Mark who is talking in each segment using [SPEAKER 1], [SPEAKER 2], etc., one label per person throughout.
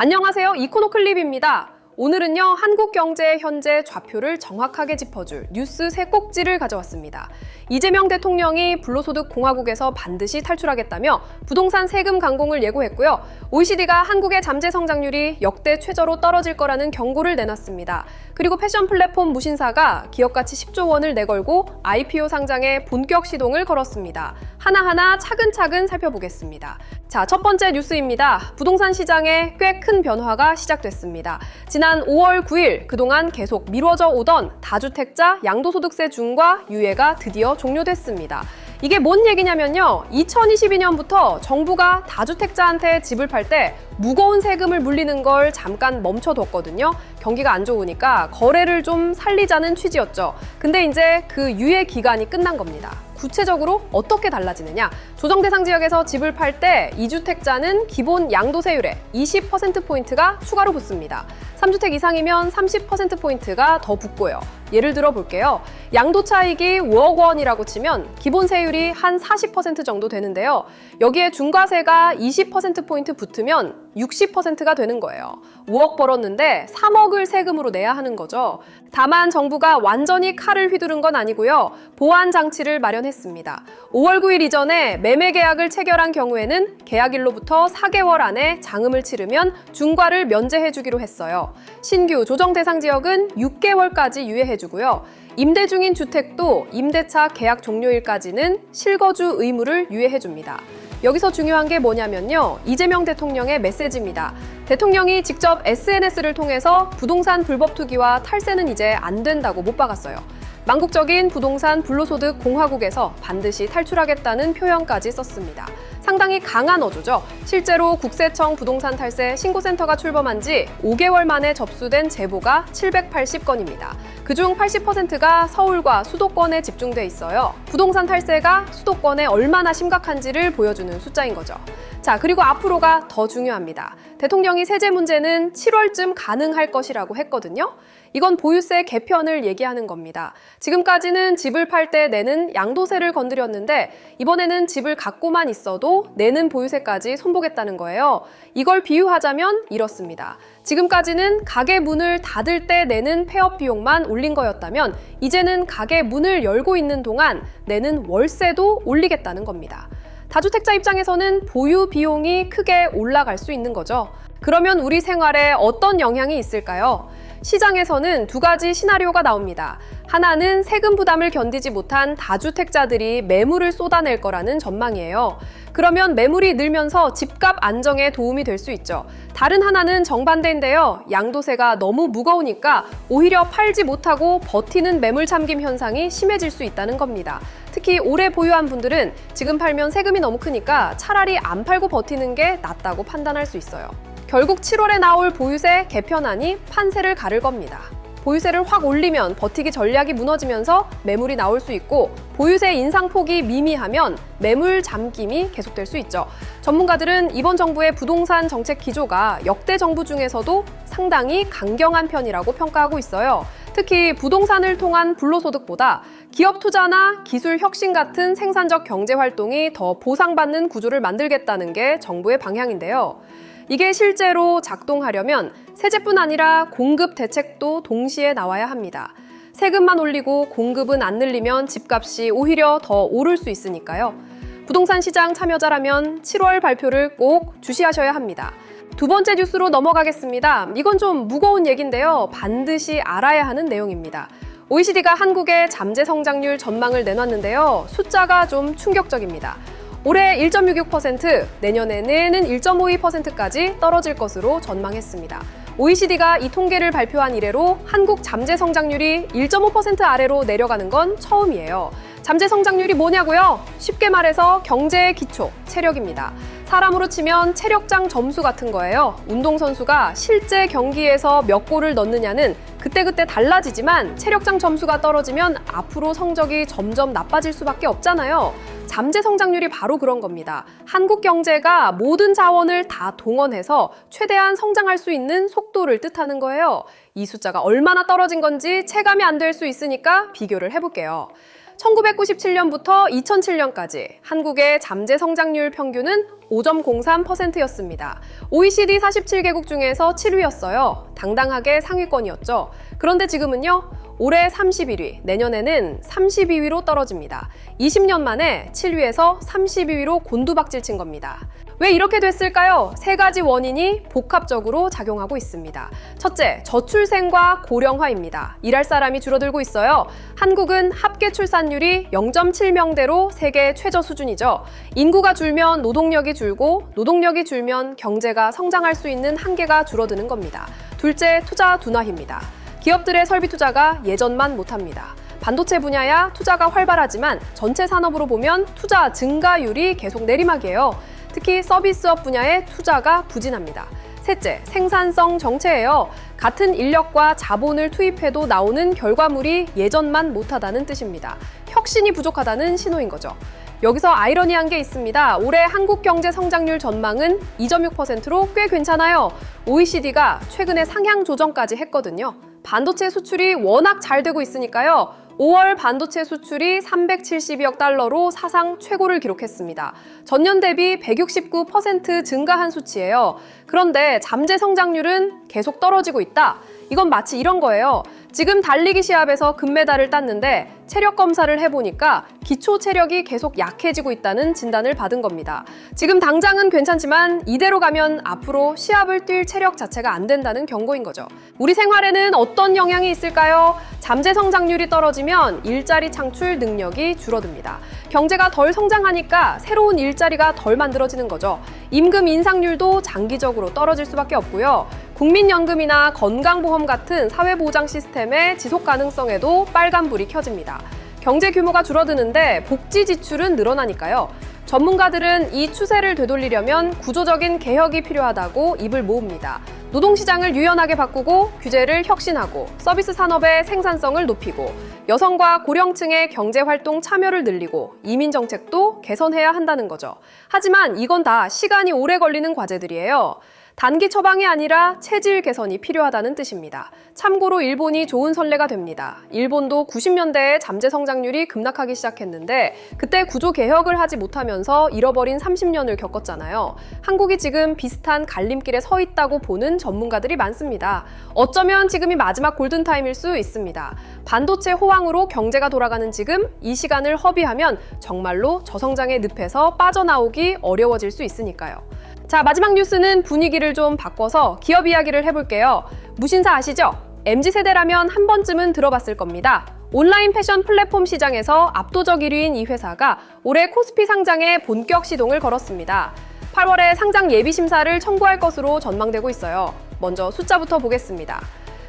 [SPEAKER 1] 안녕하세요. 이코노클립입니다. 오늘은요, 한국 경제의 현재 좌표를 정확하게 짚어줄 뉴스 세 꼭지를 가져왔습니다. 이재명 대통령이 불로소득 공화국에서 반드시 탈출하겠다며 부동산 세금 강공을 예고했고요. OECD가 한국의 잠재 성장률이 역대 최저로 떨어질 거라는 경고를 내놨습니다. 그리고 패션 플랫폼 무신사가 기업가치 10조 원을 내걸고 IPO 상장에 본격 시동을 걸었습니다. 하나하나 차근차근 살펴보겠습니다. 자, 첫 번째 뉴스입니다. 부동산 시장에 꽤 큰 변화가 시작됐습니다. 지난 5월 9일 그동안 계속 미뤄져 오던 다주택자 양도소득세 중과 유예가 드디어 종료됐습니다. 이게 뭔 얘기냐면요. 2022년부터 정부가 다주택자한테 집을 팔 때 무거운 세금을 물리는 걸 잠깐 멈춰뒀거든요. 경기가 안 좋으니까 거래를 좀 살리자는 취지였죠. 근데 이제 그 유예 기간이 끝난 겁니다. 구체적으로 어떻게 달라지느냐? 조정 대상 지역에서 집을 팔 때 2주택자는 기본 양도세율에 20%포인트가 추가로 붙습니다. 3주택 이상이면 30%포인트가 더 붙고요. 예를 들어 볼게요. 양도 차익이 5억 원이라고 치면 기본 세율이 한 40% 정도 되는데요. 여기에 중과세가 20%포인트 붙으면 60%가 되는 거예요. 5억 벌었는데 3억을 세금으로 내야 하는 거죠. 다만 정부가 완전히 칼을 휘두른 건 아니고요. 보완 장치를 마련했습니다. 5월 9일 이전에 매매 계약을 체결한 경우에는 계약일로부터 4개월 안에 장음을 치르면 중과를 면제해주기로 했어요. 신규 조정 대상 지역은 6개월까지 유예해주고요. 임대 중인 주택도 임대차 계약 종료일까지는 실거주 의무를 유예해줍니다. 여기서 중요한 게 뭐냐면요. 이재명 대통령의 메시지입니다. 대통령이 직접 SNS를 통해서 부동산 불법 투기와 탈세는 이제 안 된다고 못 박았어요. 망국적인 부동산 불로소득 공화국에서 반드시 탈출하겠다는 표현까지 썼습니다. 상당히 강한 어조죠. 실제로 국세청 부동산 탈세 신고센터가 출범한 지 5개월 만에 접수된 제보가 780건입니다. 그중 80%가 서울과 수도권에 집중돼 있어요. 부동산 탈세가 수도권에 얼마나 심각한지를 보여주는 숫자인 거죠. 자, 그리고 앞으로가 더 중요합니다. 대통령이 세제 문제는 7월쯤 가능할 것이라고 했거든요. 이건 보유세 개편을 얘기하는 겁니다. 지금까지는 집을 팔 때 내는 양도세를 건드렸는데 이번에는 집을 갖고만 있어도 내는 보유세까지 손보겠다는 거예요. 이걸 비유하자면 이렇습니다. 지금까지는 가게 문을 닫을 때 내는 폐업 비용만 올린 거였다면 이제는 가게 문을 열고 있는 동안 내는 월세도 올리겠다는 겁니다. 다주택자 입장에서는 보유 비용이 크게 올라갈 수 있는 거죠. 그러면 우리 생활에 어떤 영향이 있을까요? 시장에서는 두 가지 시나리오가 나옵니다. 하나는 세금 부담을 견디지 못한 다주택자들이 매물을 쏟아낼 거라는 전망이에요. 그러면 매물이 늘면서 집값 안정에 도움이 될 수 있죠. 다른 하나는 정반대인데요. 양도세가 너무 무거우니까 오히려 팔지 못하고 버티는 매물 참김 현상이 심해질 수 있다는 겁니다. 특히 오래 보유한 분들은 지금 팔면 세금이 너무 크니까 차라리 안 팔고 버티는 게 낫다고 판단할 수 있어요. 결국 7월에 나올 보유세 개편안이 판세를 가를 겁니다. 보유세를 확 올리면 버티기 전략이 무너지면서 매물이 나올 수 있고 보유세 인상폭이 미미하면 매물 잠김이 계속될 수 있죠. 전문가들은 이번 정부의 부동산 정책 기조가 역대 정부 중에서도 상당히 강경한 편이라고 평가하고 있어요. 특히 부동산을 통한 불로소득보다 기업 투자나 기술 혁신 같은 생산적 경제 활동이 더 보상받는 구조를 만들겠다는 게 정부의 방향인데요. 이게 실제로 작동하려면 세제뿐 아니라 공급 대책도 동시에 나와야 합니다. 세금만 올리고 공급은 안 늘리면 집값이 오히려 더 오를 수 있으니까요. 부동산 시장 참여자라면 7월 발표를 꼭 주시하셔야 합니다. 두 번째 뉴스로 넘어가겠습니다. 이건 좀 무거운 얘기인데요. 반드시 알아야 하는 내용입니다. OECD가 한국의 잠재 성장률 전망을 내놨는데요. 숫자가 좀 충격적입니다. 올해 1.66%, 내년에는 1.52%까지 떨어질 것으로 전망했습니다. OECD가 이 통계를 발표한 이래로 한국 잠재 성장률이 1.5% 아래로 내려가는 건 처음이에요. 잠재 성장률이 뭐냐고요? 쉽게 말해서 경제의 기초, 체력입니다. 사람으로 치면 체력장 점수 같은 거예요. 운동선수가 실제 경기에서 몇 골을 넣느냐는 그때그때 달라지지만 체력장 점수가 떨어지면 앞으로 성적이 점점 나빠질 수밖에 없잖아요. 잠재 성장률이 바로 그런 겁니다. 한국 경제가 모든 자원을 다 동원해서 최대한 성장할 수 있는 속도를 뜻하는 거예요. 이 숫자가 얼마나 떨어진 건지 체감이 안 될 수 있으니까 비교를 해볼게요. 1997년부터 2007년까지 한국의 잠재 성장률 평균은 5.03%였습니다. OECD 47개국 중에서 7위였어요. 당당하게 상위권이었죠. 그런데 지금은요, 올해 31위, 내년에는 32위로 떨어집니다. 20년 만에 7위에서 32위로 곤두박질 친 겁니다. 왜 이렇게 됐을까요? 세 가지 원인이 복합적으로 작용하고 있습니다. 첫째, 저출생과 고령화입니다. 일할 사람이 줄어들고 있어요. 한국은 합계 출산율이 0.7명대로 세계 최저 수준이죠. 인구가 줄면 노동력이 줄고, 노동력이 줄면 경제가 성장할 수 있는 한계가 줄어드는 겁니다. 둘째, 투자 둔화입니다. 기업들의 설비 투자가 예전만 못합니다. 반도체 분야야 투자가 활발하지만 전체 산업으로 보면 투자 증가율이 계속 내리막이에요. 특히 서비스업 분야의 투자가 부진합니다. 셋째, 생산성 정체예요. 같은 인력과 자본을 투입해도 나오는 결과물이 예전만 못하다는 뜻입니다. 혁신이 부족하다는 신호인 거죠. 여기서 아이러니한 게 있습니다. 올해 한국 경제 성장률 전망은 2.6%로 꽤 괜찮아요. OECD가 최근에 상향 조정까지 했거든요. 반도체 수출이 워낙 잘 되고 있으니까요. 5월 반도체 수출이 372억 달러로 사상 최고를 기록했습니다. 전년 대비 169% 증가한 수치예요. 그런데 잠재 성장률은 계속 떨어지고 있다. 이건 마치 이런 거예요. 지금 달리기 시합에서 금메달을 땄는데 체력 검사를 해보니까 기초 체력이 계속 약해지고 있다는 진단을 받은 겁니다. 지금 당장은 괜찮지만 이대로 가면 앞으로 시합을 뛸 체력 자체가 안 된다는 경고인 거죠. 우리 생활에는 어떤 영향이 있을까요? 잠재 성장률이 떨어지면 일자리 창출 능력이 줄어듭니다. 경제가 덜 성장하니까 새로운 일자리가 덜 만들어지는 거죠. 임금 인상률도 장기적으로 떨어질 수밖에 없고요. 국민연금이나 건강보험 같은 사회보장 시스템의 지속 가능성에도 빨간불이 켜집니다. 경제 규모가 줄어드는데 복지 지출은 늘어나니까요. 전문가들은 이 추세를 되돌리려면 구조적인 개혁이 필요하다고 입을 모읍니다. 노동시장을 유연하게 바꾸고 규제를 혁신하고 서비스 산업의 생산성을 높이고 여성과 고령층의 경제활동 참여를 늘리고 이민 정책도 개선해야 한다는 거죠. 하지만 이건 다 시간이 오래 걸리는 과제들이에요. 단기 처방이 아니라 체질 개선이 필요하다는 뜻입니다. 참고로 일본이 좋은 선례가 됩니다. 일본도 90년대에 잠재 성장률이 급락하기 시작했는데 그때 구조 개혁을 하지 못하면서 잃어버린 30년을 겪었잖아요. 한국이 지금 비슷한 갈림길에 서 있다고 보는 전문가들이 많습니다. 어쩌면 지금이 마지막 골든타임일 수 있습니다. 반도체 호황으로 경제가 돌아가는 지금 이 시간을 허비하면 정말로 저성장의 늪에서 빠져나오기 어려워질 수 있으니까요. 자, 마지막 뉴스는 분위기를 좀 바꿔서 기업 이야기를 해볼게요. 무신사 아시죠? MZ세대라면 한 번쯤은 들어봤을 겁니다. 온라인 패션 플랫폼 시장에서 압도적 1위인 이 회사가 올해 코스피 상장에 본격 시동을 걸었습니다. 8월에 상장 예비 심사를 청구할 것으로 전망되고 있어요. 먼저 숫자부터 보겠습니다.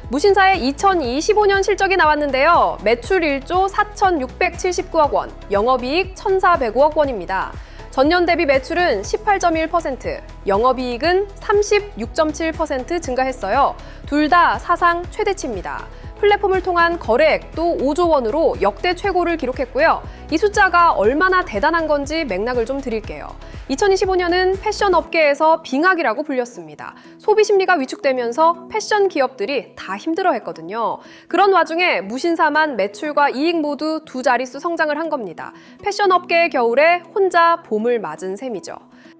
[SPEAKER 1] 무신사의 2025년 실적이 나왔는데요. 매출 1조 4,679억 원, 영업이익 1,405억 원입니다. 전년 대비 매출은 18.1%, 영업이익은 36.7% 증가했어요. 둘 다 사상 최대치입니다. 플랫폼을 통한 거래액도 5조 원으로 역대 최고를 기록했고요. 이 숫자가 얼마나 대단한 건지 맥락을 좀 드릴게요. 2025년은 패션 업계에서 빙하기라고 불렸습니다. 소비 심리가 위축되면서 패션 기업들이 다 힘들어했거든요. 그런 와중에 무신사만 매출과 이익 모두 두 자릿수 성장을 한 겁니다. 패션 업계의 겨울에 혼자 봄을 맞은 셈이죠.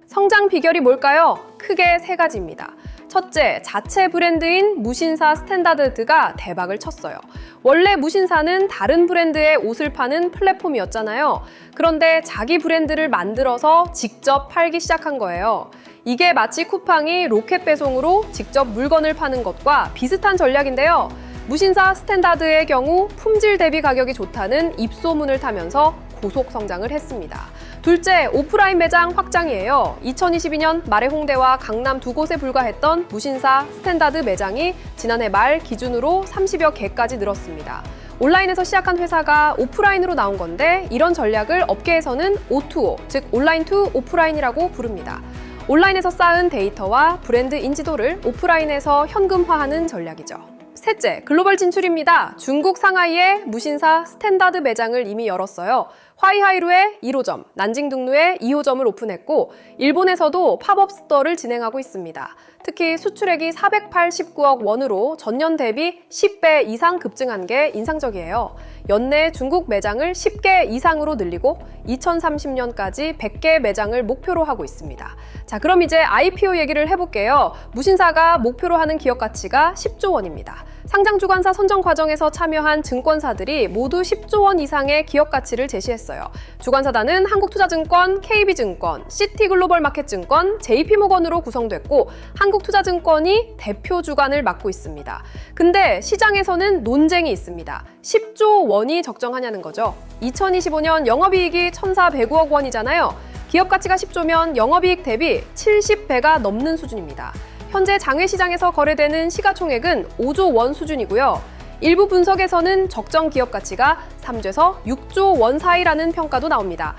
[SPEAKER 1] 성장 비결이 뭘까요? 크게 세 가지입니다. 첫째, 자체 브랜드인 무신사 스탠다드가 대박을 쳤어요. 원래 무신사는 다른 브랜드의 옷을 파는 플랫폼이었잖아요. 그런데 자기 브랜드를 만들어서 직접 팔기 시작한 거예요. 이게 마치 쿠팡이 로켓 배송으로 직접 물건을 파는 것과 비슷한 전략인데요. 무신사 스탠다드의 경우 품질 대비 가격이 좋다는 입소문을 타면서 고속 성장을 했습니다. 둘째, 오프라인 매장 확장이에요. 2022년 말의 홍대와 강남 두 곳에 불과했던 무신사 스탠다드 매장이 지난해 말 기준으로 30여 개까지 늘었습니다. 온라인에서 시작한 회사가 오프라인으로 나온 건데 이런 전략을 업계에서는 O2O, 즉 온라인 투 오프라인이라고 부릅니다. 온라인에서 쌓은 데이터와 브랜드 인지도를 오프라인에서 현금화하는 전략이죠. 셋째, 글로벌 진출입니다. 중국 상하이에 무신사 스탠다드 매장을 이미 열었어요. 화이하이루에 1호점, 난징둥루에 2호점을 오픈했고 일본에서도 팝업 스토어를 진행하고 있습니다. 특히 수출액이 489억 원으로 전년 대비 10배 이상 급증한 게 인상적이에요. 연내 중국 매장을 10개 이상으로 늘리고 2030년까지 100개 매장을 목표로 하고 있습니다. 자, 그럼 이제 IPO 얘기를 해볼게요. 무신사가 목표로 하는 기업 가치가 10조 원입니다. 상장 주관사 선정 과정에서 참여한 증권사들이 모두 10조 원 이상의 기업 가치를 제시했어요. 주관사단은 한국투자증권, KB증권, 시티글로벌마켓증권, JP모건으로 구성됐고 한국투자증권이 대표 주관을 맡고 있습니다. 근데 시장에서는 논쟁이 있습니다. 10조 원이 적정하냐는 거죠. 2025년 영업이익이 1,409억 원이잖아요. 기업 가치가 10조면 영업이익 대비 70배가 넘는 수준입니다. 현재 장외시장에서 거래되는 시가총액은 5조 원 수준이고요. 일부 분석에서는 적정 기업 가치가 3조에서 6조 원 사이라는 평가도 나옵니다.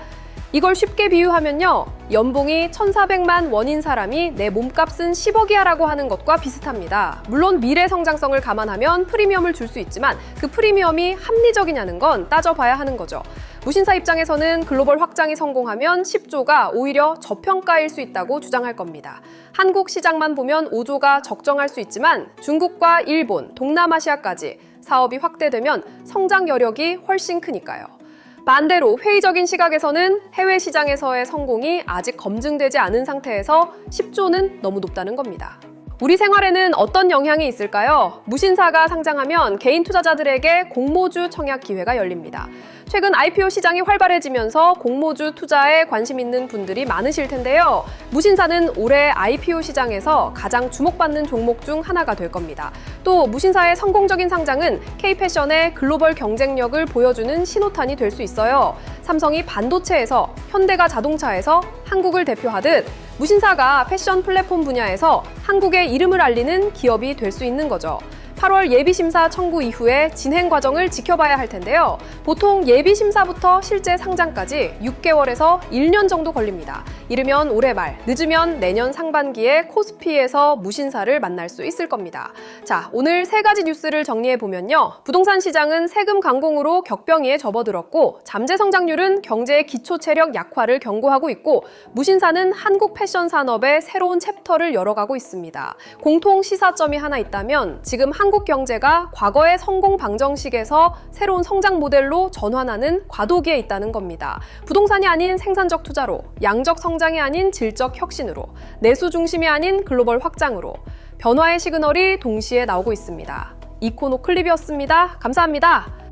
[SPEAKER 1] 이걸 쉽게 비유하면요. 연봉이 1,400만 원인 사람이 내 몸값은 10억이야 라고 하는 것과 비슷합니다. 물론 미래 성장성을 감안하면 프리미엄을 줄 수 있지만 그 프리미엄이 합리적이냐는 건 따져봐야 하는 거죠. 무신사 입장에서는 글로벌 확장이 성공하면 10조가 오히려 저평가일 수 있다고 주장할 겁니다. 한국 시장만 보면 5조가 적정할 수 있지만 중국과 일본, 동남아시아까지 사업이 확대되면 성장 여력이 훨씬 크니까요. 반대로 회의적인 시각에서는 해외 시장에서의 성공이 아직 검증되지 않은 상태에서 10조는 너무 높다는 겁니다. 우리 생활에는 어떤 영향이 있을까요? 무신사가 상장하면 개인 투자자들에게 공모주 청약 기회가 열립니다. 최근 IPO 시장이 활발해지면서 공모주 투자에 관심 있는 분들이 많으실 텐데요. 무신사는 올해 IPO 시장에서 가장 주목받는 종목 중 하나가 될 겁니다. 또 무신사의 성공적인 상장은 K패션의 글로벌 경쟁력을 보여주는 신호탄이 될 수 있어요. 삼성이 반도체에서, 현대가 자동차에서 한국을 대표하듯 무신사가 패션 플랫폼 분야에서 한국의 이름을 알리는 기업이 될 수 있는 거죠. 8월 예비심사 청구 이후에 진행 과정을 지켜봐야 할 텐데요. 보통 예비심사부터 실제 상장까지 6개월에서 1년 정도 걸립니다. 이르면 올해 말, 늦으면 내년 상반기에 코스피에서 무신사를 만날 수 있을 겁니다. 자, 오늘 세 가지 뉴스를 정리해보면요. 부동산 시장은 세금 강공으로 격병위에 접어들었고 잠재 성장률은 경제의 기초 체력 약화를 경고하고 있고 무신사는 한국 패션 산업의 새로운 챕터를 열어가고 있습니다. 공통 시사점이 하나 있다면 지금 한국 경제가 과거의 성공 방정식에서 새로운 성장 모델로 전환하는 과도기에 있다는 겁니다. 부동산이 아닌 생산적 투자로, 양적 성장이 아닌 질적 혁신으로, 내수 중심이 아닌 글로벌 확장으로 변화의 시그널이 동시에 나오고 있습니다. 이코노클립이었습니다. 감사합니다.